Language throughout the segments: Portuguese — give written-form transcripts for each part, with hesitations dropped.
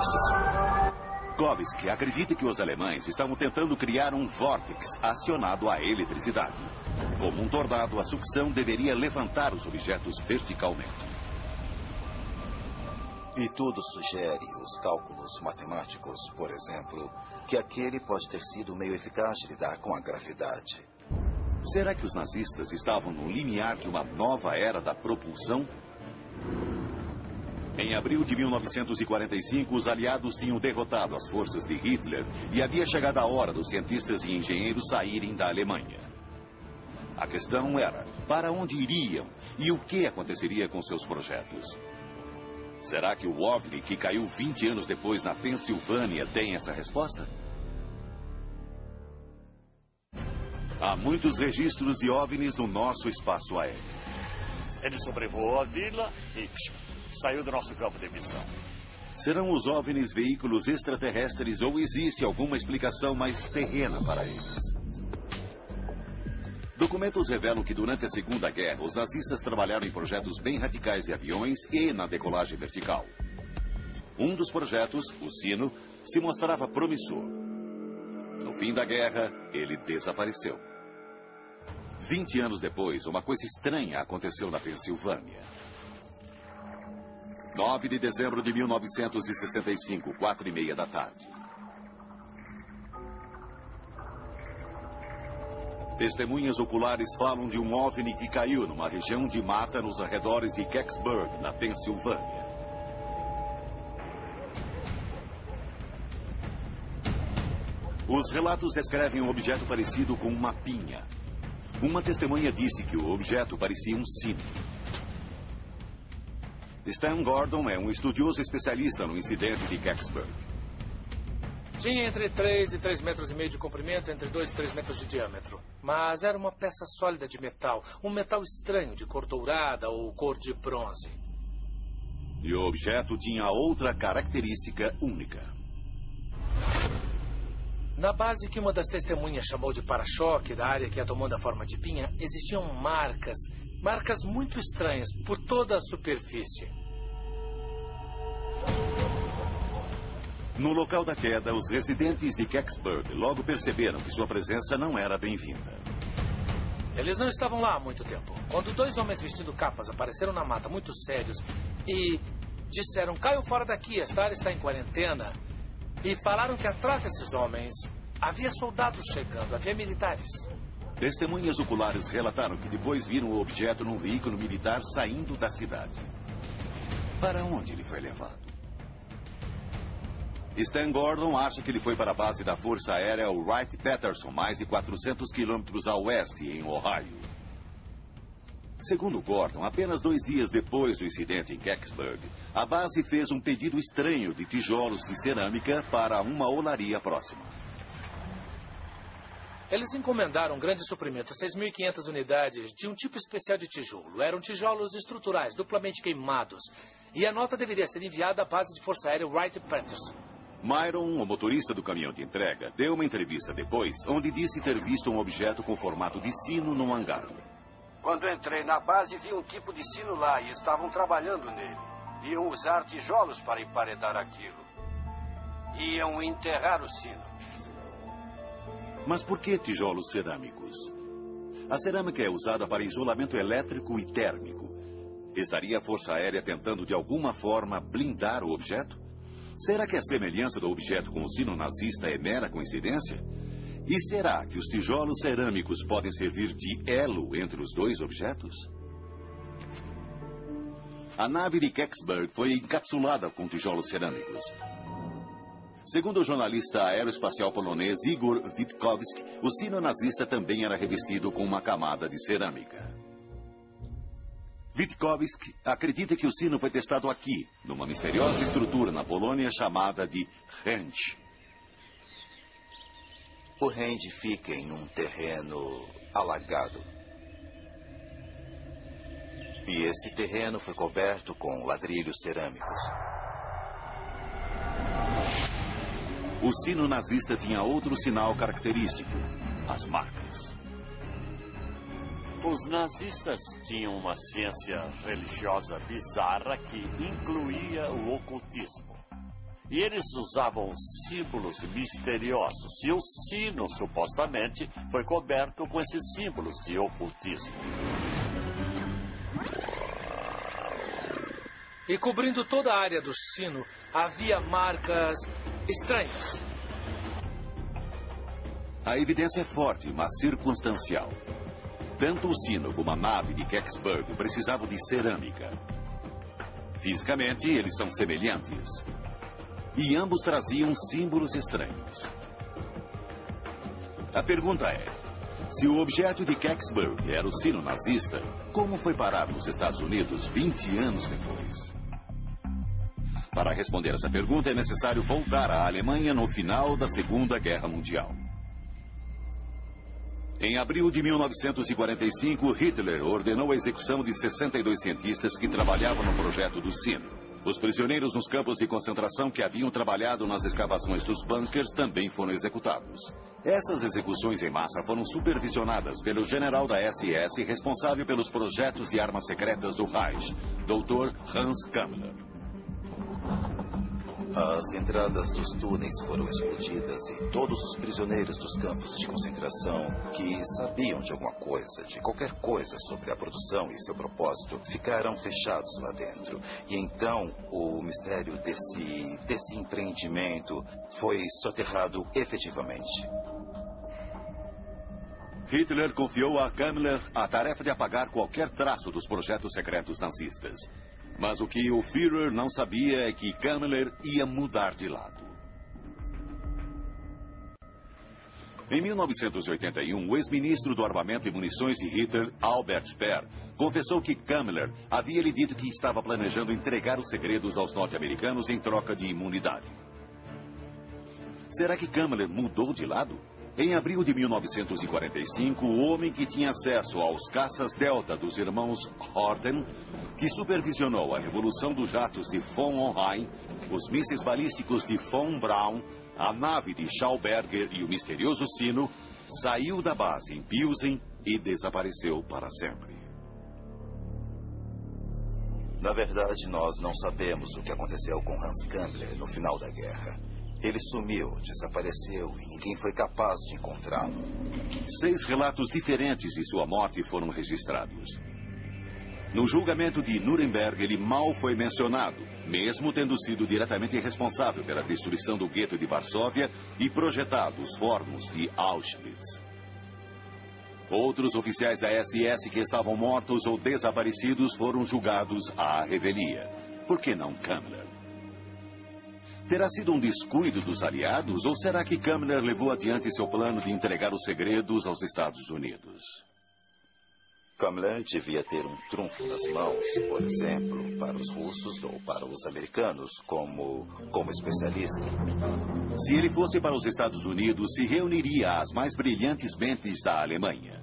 costas. Kovsky acredita que os alemães estavam tentando criar um vórtice acionado à eletricidade. Como um tornado, a sucção deveria levantar os objetos verticalmente. E tudo sugere, os cálculos matemáticos, por exemplo, que aquele pode ter sido um meio eficaz de lidar com a gravidade. Será que os nazistas estavam no limiar de uma nova era da propulsão? Em abril de 1945, os aliados tinham derrotado as forças de Hitler e havia chegado a hora dos cientistas e engenheiros saírem da Alemanha. A questão era, para onde iriam e o que aconteceria com seus projetos? Será que o OVNI, que caiu 20 anos depois na Pensilvânia, tem essa resposta? Há muitos registros de OVNIs no nosso espaço aéreo. Ele sobrevoou a vila e saiu do nosso campo de missão. Serão os OVNIs veículos extraterrestres ou existe alguma explicação mais terrena para eles? Documentos revelam que durante a Segunda Guerra, os nazistas trabalharam em projetos bem radicais de aviões e na decolagem vertical. Um dos projetos, o Sino, se mostrava promissor. No fim da guerra, ele desapareceu. 20 anos depois, uma coisa estranha aconteceu na Pensilvânia. 9 de dezembro de 1965, 4:30 da tarde. Testemunhas oculares falam de um OVNI que caiu numa região de mata nos arredores de Kecksburg, na Pensilvânia. Os relatos descrevem um objeto parecido com uma pinha. Uma testemunha disse que o objeto parecia um sino. Stan Gordon é um estudioso especialista no incidente de Kecksburg. Tinha entre 3 e 3,5 metros de comprimento, entre 2 e 3 metros de diâmetro. Mas era uma peça sólida de metal. Um metal estranho, de cor dourada ou cor de bronze. E o objeto tinha outra característica única. Na base que uma das testemunhas chamou de para-choque, da área que ia tomando a forma de pinha, existiam marcas muito estranhas por toda a superfície. No local da queda, os residentes de Kecksburg logo perceberam que sua presença não era bem-vinda. Eles não estavam lá há muito tempo. Quando 2 homens vestindo capas apareceram na mata muito sérios e disseram, caiam fora daqui, esta área está em quarentena, e falaram que atrás desses homens havia soldados chegando, havia militares. Testemunhas oculares relataram que depois viram o objeto num veículo militar saindo da cidade. Para onde ele foi levado? Stan Gordon acha que ele foi para a base da Força Aérea Wright-Patterson, mais de 400 quilômetros a oeste, em Ohio. Segundo Gordon, apenas 2 dias depois do incidente em Kecksburg, a base fez um pedido estranho de tijolos de cerâmica para uma olaria próxima. Eles encomendaram um grande suprimento, 6.500 unidades, de um tipo especial de tijolo. Eram tijolos estruturais, duplamente queimados. E a nota deveria ser enviada à base de Força Aérea Wright-Patterson. Myron, o motorista do caminhão de entrega, deu uma entrevista depois, onde disse ter visto um objeto com formato de sino num hangar. Quando entrei na base, vi um tipo de sino lá e estavam trabalhando nele. Iam usar tijolos para emparedar aquilo. Iam enterrar o sino. Mas por que tijolos cerâmicos? A cerâmica é usada para isolamento elétrico e térmico. Estaria a Força Aérea tentando de alguma forma blindar o objeto? Será que a semelhança do objeto com o sino nazista é mera coincidência? E será que os tijolos cerâmicos podem servir de elo entre os 2 objetos? A nave de Kecksburg foi encapsulada com tijolos cerâmicos. Segundo o jornalista aeroespacial polonês Igor Witkowski, o sino nazista também era revestido com uma camada de cerâmica. Witkowski acredita que o sino foi testado aqui, numa misteriosa estrutura na Polônia chamada de Range. O Range fica em um terreno alagado. E esse terreno foi coberto com ladrilhos cerâmicos. O sino nazista tinha outro sinal característico: as marcas. Os nazistas tinham uma ciência religiosa bizarra que incluía o ocultismo. E eles usavam símbolos misteriosos. E o sino, supostamente, foi coberto com esses símbolos de ocultismo. E cobrindo toda a área do sino, havia marcas estranhas. A evidência é forte, mas circunstancial. Tanto o sino como a nave de Kecksburg precisavam de cerâmica. Fisicamente, eles são semelhantes. E ambos traziam símbolos estranhos. A pergunta é, se o objeto de Kecksburg era o sino nazista, como foi parar nos Estados Unidos 20 anos depois? Para responder essa pergunta, é necessário voltar à Alemanha no final da Segunda Guerra Mundial. Em abril de 1945, Hitler ordenou a execução de 62 cientistas que trabalhavam no projeto do sino. Os prisioneiros nos campos de concentração que haviam trabalhado nas escavações dos bunkers também foram executados. Essas execuções em massa foram supervisionadas pelo general da SS responsável pelos projetos de armas secretas do Reich, Dr. Hans Kammler. As entradas dos túneis foram explodidas e todos os prisioneiros dos campos de concentração que sabiam de alguma coisa, de qualquer coisa sobre a produção e seu propósito, ficaram fechados lá dentro. E então o mistério desse empreendimento foi soterrado efetivamente. Hitler confiou a Kammler a tarefa de apagar qualquer traço dos projetos secretos nazistas. Mas o que o Führer não sabia é que Kammler ia mudar de lado. Em 1981, o ex-ministro do Armamento e Munições de Hitler, Albert Speer, confessou que Kammler havia lhe dito que estava planejando entregar os segredos aos norte-americanos em troca de imunidade. Será que Kammler mudou de lado? Em abril de 1945, o homem que tinha acesso aos caças Delta dos irmãos Horten, que supervisionou a revolução dos jatos de von Hohenheim, os mísseis balísticos de von Braun, a nave de Schauberger e o misterioso sino, saiu da base em Pilsen e desapareceu para sempre. Na verdade, nós não sabemos o que aconteceu com Hans Kammler no final da guerra. Ele sumiu, desapareceu e ninguém foi capaz de encontrá-lo. 6 relatos diferentes de sua morte foram registrados. No julgamento de Nuremberg, ele mal foi mencionado, mesmo tendo sido diretamente responsável pela destruição do gueto de Varsóvia e projetado os fornos de Auschwitz. Outros oficiais da SS que estavam mortos ou desaparecidos foram julgados à revelia. Por que não Kammler? Terá sido um descuido dos aliados ou será que Kammler levou adiante seu plano de entregar os segredos aos Estados Unidos? Kammler devia ter um trunfo nas mãos, por exemplo, para os russos ou para os americanos, como especialista. Se ele fosse para os Estados Unidos, se reuniria às mais brilhantes mentes da Alemanha.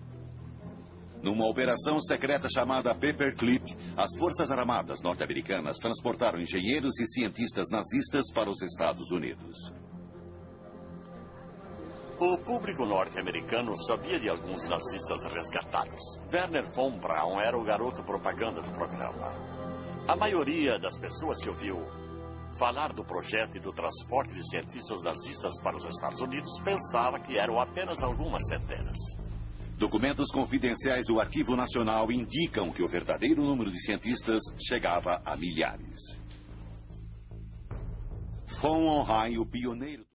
Numa operação secreta chamada Paperclip, as Forças Armadas norte-americanas transportaram engenheiros e cientistas nazistas para os Estados Unidos. O público norte-americano sabia de alguns nazistas resgatados. Werner von Braun era o garoto propaganda do programa. A maioria das pessoas que ouviu falar do projeto e do transporte de cientistas nazistas para os Estados Unidos pensava que eram apenas algumas centenas. Documentos confidenciais do Arquivo Nacional indicam que o verdadeiro número de cientistas chegava a milhares. Von Hohenheim, o pioneiro